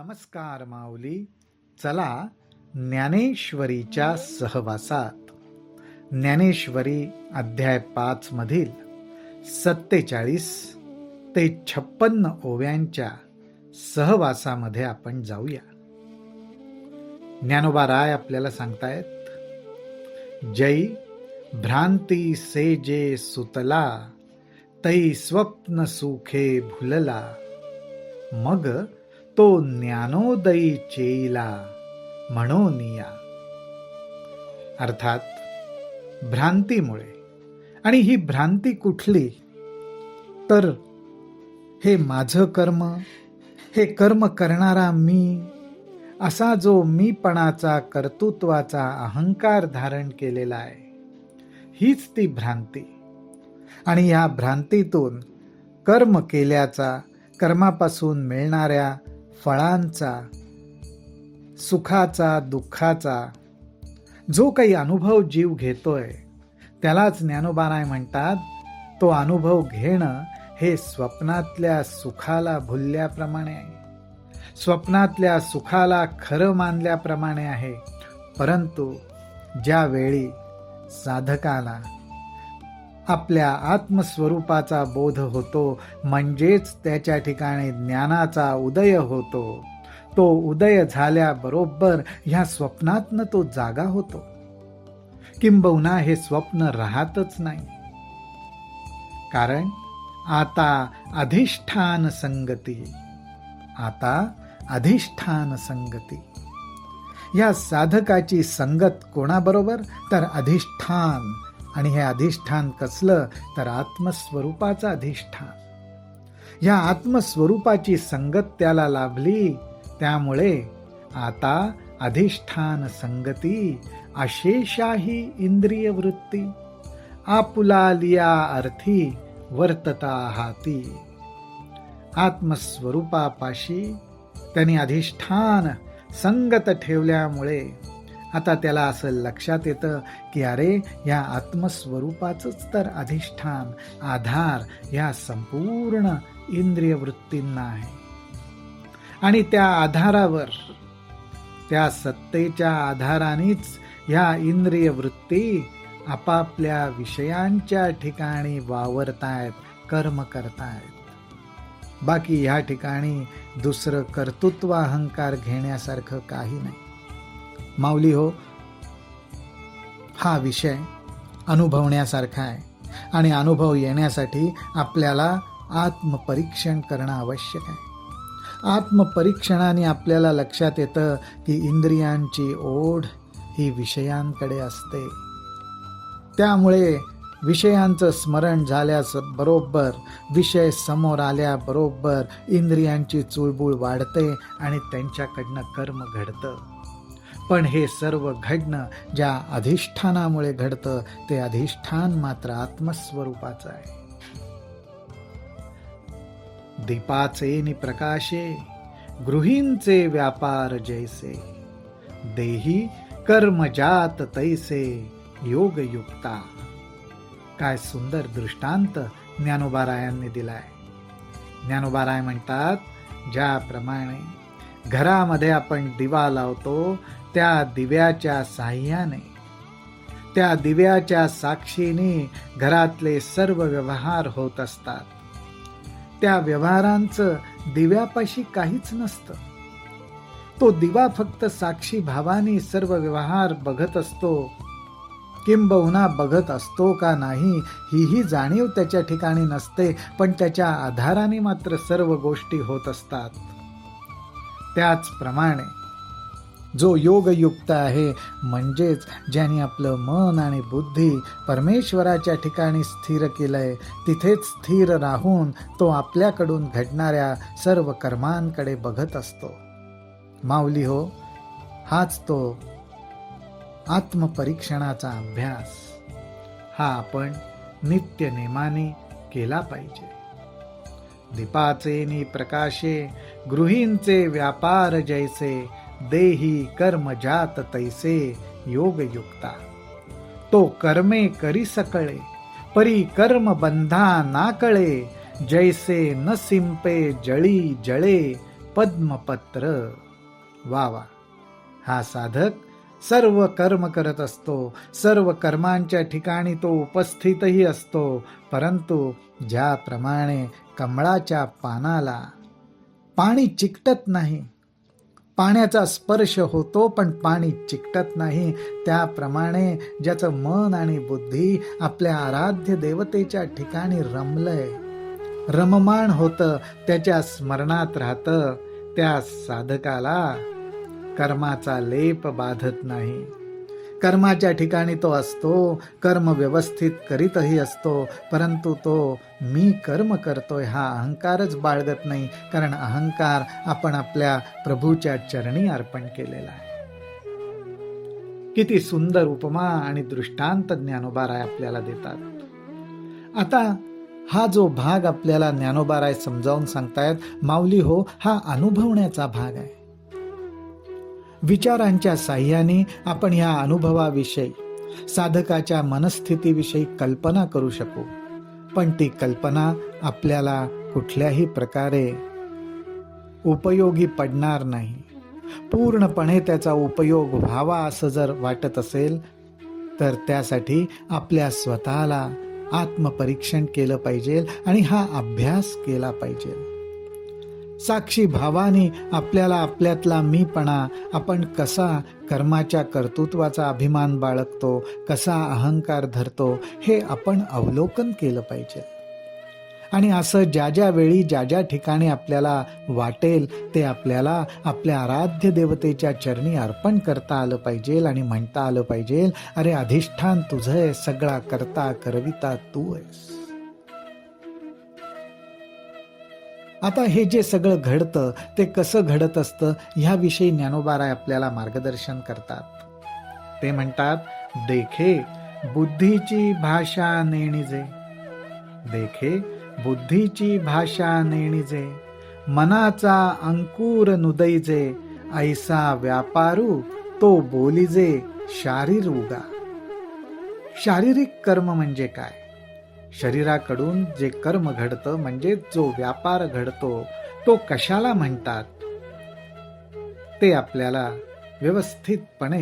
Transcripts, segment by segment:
नमस्कार माऊली. चला ज्ञानेश्वरीच्या सहवासात ज्ञानेश्वरी अध्याय 5 मधील 47 ते 56 ओव्यांच्या सहवासामध्ये आपण जाऊया. ज्ञानोबा राय आपल्याला सांगतायत, जै भ्रांती सेजे सुतला, तै स्वप्न सुखे भुलला, मग तो ज्ञानोदयी चेईला म्हणोनिया. अर्थात भ्रांतीमुळे, आणि ही भ्रांती कुठली तर हे माझं कर्म, हे कर्म करणारा मी, असा जो मीपणाचा कर्तृत्वाचा अहंकार धारण केलेला आहे, हीच ती भ्रांती. आणि या भ्रांतीतून कर्म केल्याचा, कर्मापासून मिळणाऱ्या फळांचा, सुखाचा, दुःखाचा जो काही अनुभव जीव घेतोय, त्यालाच ज्ञानोबा राय म्हणतात, तो अनुभव घेणं हे स्वप्नातल्या सुखाला भुलल्याप्रमाणे आहे, स्वप्नातल्या सुखाला खरं मानल्याप्रमाणे आहे. परंतु ज्यावेळी साधकाला आपल्या आत्मस्वरूपाचा बोध होतो, म्हणजेच त्याच्या ठिकाणी ज्ञानाचा उदय होतो, तो उदय झाल्याबरोबर ह्या स्वप्नातनं तो जागा होतो. किंबहुना हे स्वप्न राहतच नाही, कारण आता अधिष्ठान संगती, आता अधिष्ठान संगती. या साधकाची संगत कोणाबरोबर तर अधिष्ठान. आणि हे अधिष्ठान कसलं तर आत्मस्वरूपाचं अधिष्ठान. या आत्मस्वरूपाची संगत त्याला लाभली, त्यामुळे आता अधिष्ठान संगती अशेषाही इंद्रिय वृत्ती, आपुलालिया अर्थी वर्तता हाती. आत्मस्वरूपापाशी त्यांनी अधिष्ठान संगत ठेवल्यामुळे आता त्याला असं लक्षात येतं की अरे, या आत्मस्वरूपाचंच तर अधिष्ठान, आधार या संपूर्ण इंद्रिय वृत्तींना आहे. आणि त्या आधारावर, त्या सत्तेच्या आधारानेच ह्या इंद्रिय वृत्ती आपापल्या विषयांच्या ठिकाणी वावरतायत, कर्म करतायत. बाकी ह्या ठिकाणी दुसरं कर्तृत्व अहंकार घेण्यासारखं काही नाही. माऊली हो, हा विषय अनुभवण्यासारखा आहे, आणि अनुभव येण्यासाठी आपल्याला आत्मपरीक्षण करणं आवश्यक आहे. आत्मपरीक्षणाने आपल्याला लक्षात येतं की इंद्रियांची ओढ ही विषयांकडे असते. त्यामुळे विषयांचं स्मरण झाल्याबरोबर, विषय समोर आल्याबरोबर इंद्रियांची चुळबुळ वाढते आणि त्यांच्याकडनं कर्म घडतं. पण हे सर्व घडणं ज्या अधिष्ठानामुळे घडतं, ते अधिष्ठान मात्र आत्मस्वरूपाचं आहे. दीपाचे नि प्रकाशे, गृहींचे व्यापार जैसे, देही कर्म जात तैसे योगयुक्ता. काय सुंदर दृष्टांत ज्ञानोबा रायांनी दिलाय. ज्ञानोबा राय म्हणतात, ज्याप्रमाणे घरामध्ये आपण दिवा लावतो, त्या दिव्याच्या साह्याने, त्या दिव्याच्या साक्षीने घरातले सर्व व्यवहार होत असतात. त्या व्यवहारांचं दिव्यापाशी काहीच नसतं. तो दिवा फक्त साक्षी भावाने सर्व व्यवहार बघत असतो. किंबहुना बघत असतो का नाही ही जाणीव त्याच्या ठिकाणी नसते, पण त्याच्या आधाराने मात्र सर्व गोष्टी होत असतात. त्याचप्रमाणे जो योगयुक्त आहे, म्हणजेच ज्याने आपलं मन आणि बुद्धी परमेश्वराच्या ठिकाणी स्थिर केलंय, तिथेच स्थिर राहून तो आपल्याकडून घडणाऱ्या सर्व कर्मांकडे बघत असतो. माऊली हो, हाच तो आत्मपरीक्षणाचा अभ्यास, हा आपण नित्य नेमाने केला पाहिजे. दीपाचे नि प्रकाशे, गृहींचे व्यापार जैसे, देही कर्म जात तैसे योगयुक्ता. तो कर्मे करी सकळे, परी कर्म बंधा ना कळे, जैसे न सिंपे जळी जळे पद्मपत्र. वा वा. हा साधक सर्व कर्म करत असतो, सर्व कर्मांच्या ठिकाणी तो उपस्थितही असतो, परंतु ज्याप्रमाणे कमळाच्या पानाला पाणी चिकटत नाही, पाण्याचा स्पर्श होतो पण पाणी चिकटत नाही, त्याप्रमाणे ज्याचं मन आणि बुद्धी आपल्या आराध्य देवतेच्या ठिकाणी रमलंय, रममाण होतं, त्याच्या स्मरणात राहतं, त्या साधकाला कर्माचा लेप बाधत नाही. कर्माच्या ठिकाणी तो असतो, कर्म व्यवस्थित करीतही असतो, परंतु तो मी कर्म करतोय हा अहंकारच बाळगत नाही, कारण अहंकार आपण आपल्या प्रभूच्या चरणी अर्पण केलेला आहे. किती सुंदर उपमा आणि दृष्टांत ज्ञानोबाराय आपल्याला देतात. आता हा जो भाग आपल्याला ज्ञानोबाराय समजावून सांगतायत, माऊली हो, हा अनुभवण्याचा भाग आहे. विचारांच्या साह्याने आपण ह्या अनुभवाविषयी, साधकाच्या मनस्थितीविषयी कल्पना करू शकू, पण ती कल्पना आपल्याला कुठल्याही प्रकारे उपयोगी पडणार नाही. पूर्णपणे त्याचा उपयोग व्हावा असं जर वाटत असेल तर त्यासाठी आपल्या स्वतःला आत्मपरीक्षण केलं पाहिजे आणि हा अभ्यास केला पाहिजे. साक्षी भावाने आपल्याला आपल्यातला मीपणा, आपण कसा कर्माच्या कर्तृत्वाचा अभिमान बाळगतो, कसा अहंकार धरतो, हे आपण अवलोकन केलं पाहिजे. आणि असं ज्या ज्या वेळी ज्या ज्या ठिकाणी आपल्याला वाटेल ते आपल्याला आपल्या आराध्य देवतेच्या चरणी अर्पण करता आलं पाहिजे आणि म्हणता आलं पाहिजे, अरे अधिष्ठान तुझं आहे, सगळा करता करविता तू आहेस. आता हे जे सगळं घडतं ते कसं घडत असतं ह्याविषयी ज्ञानोबाराय आपल्याला मार्गदर्शन करतात. ते म्हणतात, देखे बुद्धीची भाषा नेणिजे, देखे बुद्धीची भाषा नेणिजे, मनाचा अंकुर नुदैजे, ऐसा व्यापारू तो बोलिजे शारीर उगा. शारीरिक कर्म म्हणजे काय? शरीराकडून जे कर्म घडतं म्हणजे जो व्यापार घडतो तो कशाला म्हणतात ते आपल्याला व्यवस्थितपणे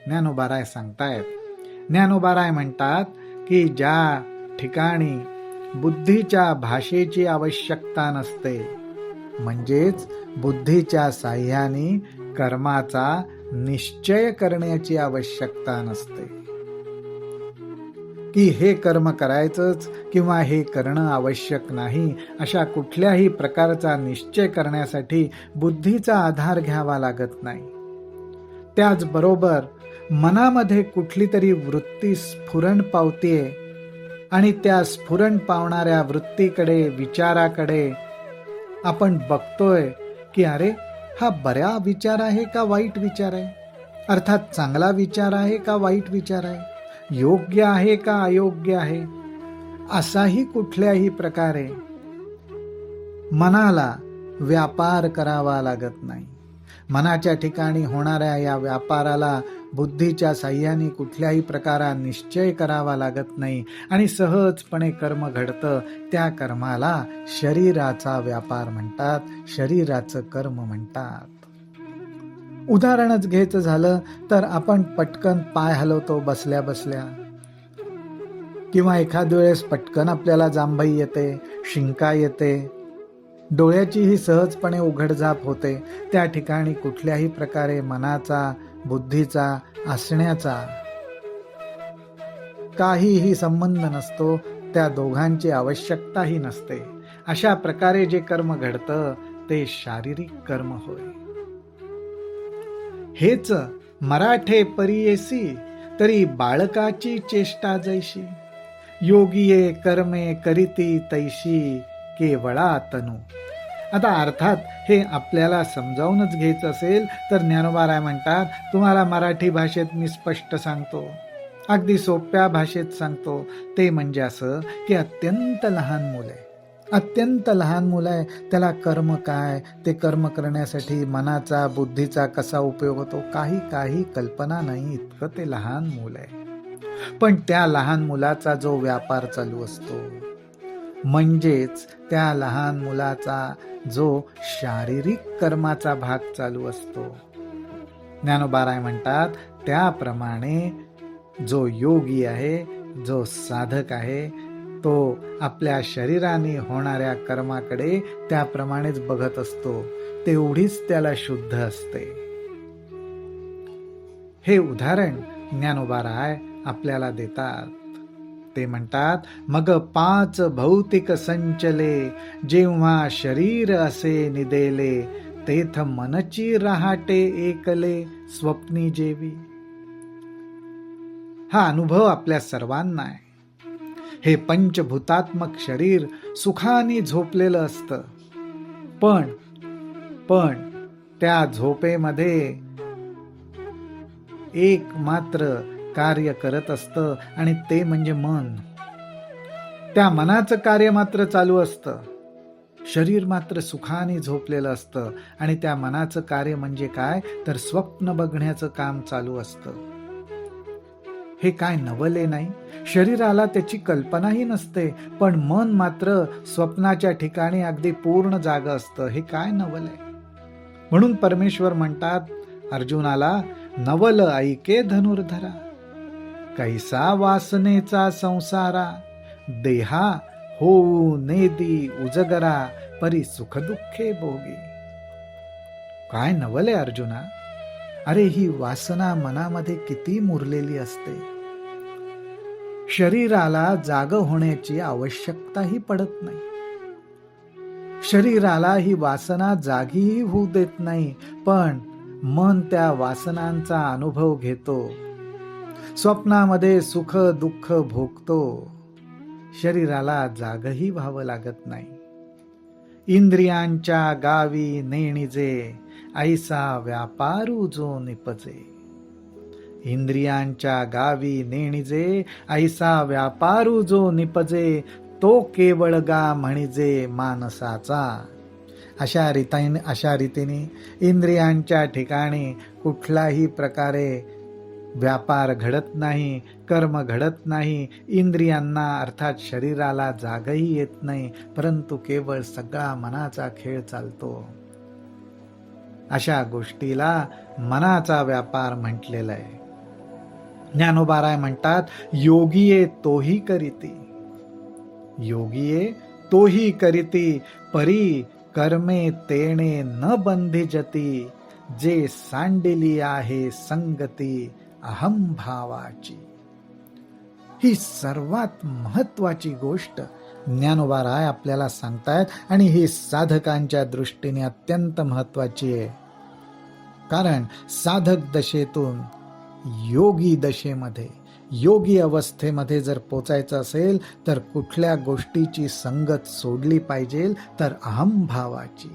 ज्ञानोबाराय सांगतायत. ज्ञानोबाराय म्हणतात की ज्या ठिकाणी बुद्धीच्या भाषेची आवश्यकता नसते, म्हणजेच बुद्धीच्या साह्याने कर्माचा निश्चय करण्याची आवश्यकता नसते, की हे कर्म करायचंच किंवा हे करणं आवश्यक नाही, अशा कुठल्याही प्रकारचा निश्चय करण्यासाठी बुद्धीचा आधार घ्यावा लागत नाही. त्याचबरोबर मनामध्ये कुठली तरी वृत्ती स्फुरण पावतीये आणि त्या स्फुरण पावणाऱ्या वृत्तीकडे, विचाराकडे आपण बघतोय की अरे हा बरा विचार आहे का वाईट विचार आहे, अर्थात चांगला विचार आहे का वाईट विचार आहे, योग्य आहे का अयोग्य आहे, असाही कुठल्याही प्रकारे मनाला व्यापार करावा लागत नाही. मनाच्या ठिकाणी होणाऱ्या या व्यापाराला बुद्धीच्या साह्याने कुठल्याही प्रकारा निश्चय करावा लागत नाही आणि सहजपणे कर्म घडतं. त्या कर्माला शरीराचा व्यापार म्हणतात, शरीराचं कर्म म्हणतात. उदाहरणच घ्यायचं झालं तर आपण पटकन पाय हलवतो बसल्या बसल्या, किंवा एखाद्या वेळेस पटकन आपल्याला जांभई येते, शिंका येते, डोळ्याचीही सहजपणे उघडझाप होते. त्या ठिकाणी कुठल्याही प्रकारे मनाचा, बुद्धीचा असण्याचा काहीही संबंध नसतो, त्या दोघांची आवश्यकताही नसते. अशा प्रकारे जे कर्म घडतं ते शारीरिक कर्म होय. हेच मराठे परियेसी तरी बाळकाची चेष्टा जैशी, योगिये कर्मे करीती तैशी केवळा तनु. आता अर्थात हे आपल्याला समजावूनच घ्यायचं असेल तर ज्ञानोबाराय म्हणतात, तुम्हाला मराठी भाषेत मी स्पष्ट सांगतो, अगदी सोप्या भाषेत सांगतो. ते म्हणजे असं की अत्यंत लहान मूल आहे, अत्यंत लहान मूल आहे, त्याला कर्म काय, ते कर्म करण्यासाठी मनाचा, बुद्धीचा कसा उपयोग होतो, काही कल्पना नाही, इतकं ते लहान मूल आहे. पण त्या लहान मुलाचा जो व्यापार चालू असतो, म्हणजेच त्या लहान मुलाचा जो शारीरिक कर्माचा भाग चालू असतो. ज्ञानोबाराय म्हणतात त्याप्रमाणे जो योगी आहे, जो साधक आहे, तो आपल्या शरीराने होणाऱ्या कर्माकडे त्याप्रमाणेच बघत असतो. तेवढीच त्याला शुद्ध असते. हे उदाहरण ज्ञानोबाराय आपल्याला देतात. ते म्हणतात, मग 5 भौतिक संचले, जेव्हा शरीर असे निदेले, तेथ मनची रहाटे एकले, स्वप्नी जेवी. हा अनुभव आपल्या सर्वांना आहे. हे पंचभूतात्मक शरीर सुखाने झोपलेलं असतं, पण त्या झोपेमध्ये एक मात्र कार्य करत असतं आणि ते म्हणजे मन. त्या मनाचं कार्य मात्र चालू असतं. शरीर मात्र सुखाने झोपलेलं असतं आणि त्या मनाचं कार्य म्हणजे काय तर स्वप्न बघण्याचं काम चालू असतं. हे काय नवले नाही? शरीराला त्याची कल्पनाही नसते, पण मन मात्र स्वप्नाच्या ठिकाणी अगदी पूर्ण जागं असतं. हे काय नवले? म्हणून परमेश्वर म्हणतात अर्जुनाला, नवल ऐके धनुर्धरा, कैसा वासनेचा संसारा, देहा होऊ नेदी उजगरा, परी सुख दुःखे भोगी. काय नवले अर्जुना? अरे ही वासना मनामध्ये किती मुरलेली असते. शरीराला जाग होण्याची आवश्यकताही पडत नाही. शरीराला ही वासना जागीही होऊ देत नाही, पण मन त्या वासनांचा अनुभव घेतो. स्वप्नामध्ये सुख दुःख भोगतो. शरीराला जागही व्हावं लागत नाही. इंद्रियांच्या गावी नेणिजे, ऐसा व्यापारू जो निपजे. इंद्रियांच्या गावी नेणिजे, ऐसा व्यापारू जो निपजे, तो केवळ गा म्हणजे मानसाचा. अशा रीतीने इंद्रियांच्या ठिकाणी कुठलाही प्रकारे व्यापार घडत नाही, कर्म घडत नाही. इंद्रियांना अर्थात शरीराला जागही येत नाही, परंतु केवळ सगळा मनाचा खेळ चालतो. अशा गोष्टीला मनाचा व्यापार म्हटलेला आहे. ज्ञानोबाराय म्हणतात, योगिये तोही करीती, योगिये तोही करीती, परी कर्मे तेणे न बंधिजती, जे सांडिली आहे संगती अहंभावाची. ही सर्वात महत्वाची गोष्ट ज्ञानोबाराय आपल्याला सांगतायत आणि ही साधकांच्या दृष्टीने अत्यंत महत्वाची आहे. कारण साधक दशेतून योगी दशेमध्ये, योगी अवस्थेमध्ये जर पोचायचं असेल तर कुठल्या गोष्टीची संगत सोडली पाहिजे तर अहंभावाची.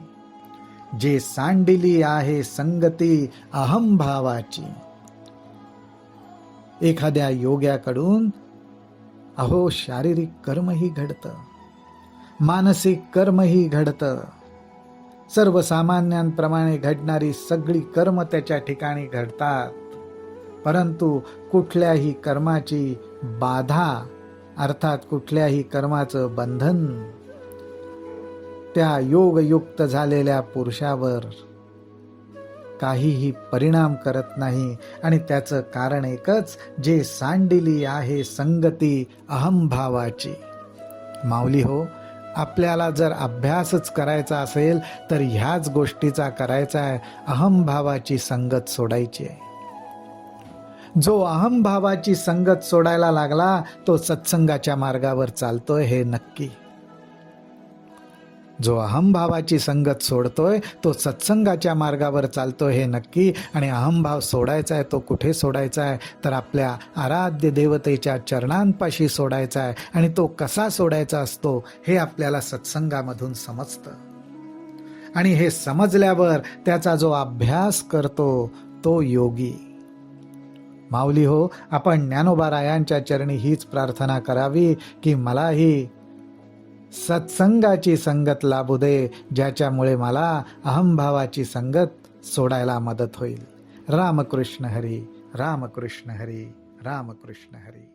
जे सांडिली आहे संगती अहंभावाची. एखाद्या योग्याकडून अहो शारीरिक कर्मही घडतं, मानसिक कर्मही घडतं. सर्वसामान्यांप्रमाणे घडणारी सगळी कर्म त्याच्या ठिकाणी घडतात, परंतु कुठल्याही कर्माची बाधा अर्थात कुठल्याही कर्माचं बंधन त्या योगयुक्त झालेल्या पुरुषावर काहीही परिणाम करत नाही. आणि त्याचं कारण एकच, जे सांडिली आहे संगती अहंभावाची. माऊली हो, आपल्याला जर अभ्यासच करायचा असेल तर ह्याच गोष्टीचा करायचा आहे, अहंभावाची संगत सोडायची आहे. जो अहंभावाची संगत सोडायला लागला तो सत्संगाच्या मार्गावर चालतोय हे नक्की. जो अहंभावाची संगत सोडतोय तो सत्संगाच्या मार्गावर चालतोय हे नक्की. आणि अहंभाव सोडायचा आहे तो कुठे सोडायचा आहे तर आपल्या आराध्य देवतेच्या चरणांपाशी सोडायचा आहे. आणि तो कसा सोडायचा असतो हे आपल्याला सत्संगामधून समजतं. आणि हे समजल्यावर त्याचा जो अभ्यास करतो तो योगी. माऊली हो, आपण ज्ञानोबारायांच्या चरणी हीच प्रार्थना करावी की मलाही सत्संगाची संगत लाभू दे, ज्याच्यामुळे मला अहंभावाची संगत सोडायला मदत होईल. रामकृष्ण हरी, रामकृष्ण हरी, रामकृष्ण हरी.